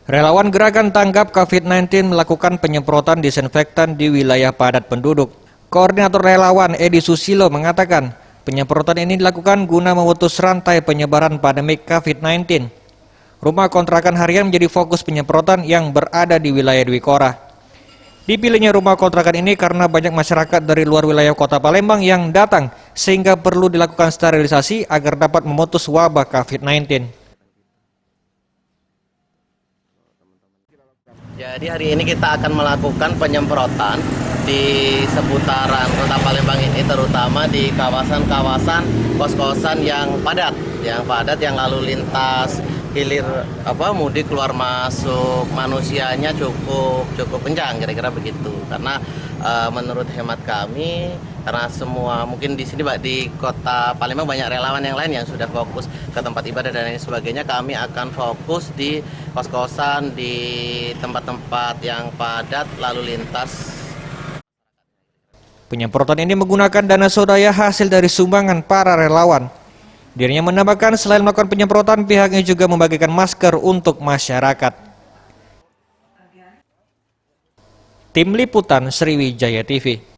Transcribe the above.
Relawan Gerakan Tanggap COVID-19 melakukan penyemprotan disinfektan di wilayah padat penduduk. Koordinator relawan Edi Susilo mengatakan, penyemprotan ini dilakukan guna memutus rantai penyebaran pandemik COVID-19. Rumah kontrakan harian menjadi fokus penyemprotan yang berada di wilayah Dwi Korah. Dipilihnya rumah kontrakan ini karena banyak masyarakat dari luar wilayah kota Palembang yang datang, sehingga perlu dilakukan sterilisasi agar dapat memutus wabah COVID-19. Jadi hari ini kita akan melakukan penyemprotan di seputaran kota Palembang ini, terutama di kawasan-kawasan kos-kosan yang padat yang lalu lintas hilir mudik keluar masuk manusianya cukup kencang, kira-kira begitu. Karena menurut hemat kami, karena semua mungkin di sini di kota Palembang banyak relawan yang lain yang sudah fokus ke tempat ibadah dan lain sebagainya, kami akan fokus di kos-kosan, di tempat-tempat yang padat lalu lintas. Penyemprotan ini menggunakan dana swadaya hasil dari sumbangan para relawan. Dirinya menambahkan selain melakukan penyemprotan, pihaknya juga membagikan masker untuk masyarakat. Tim Liputan Sriwijaya TV.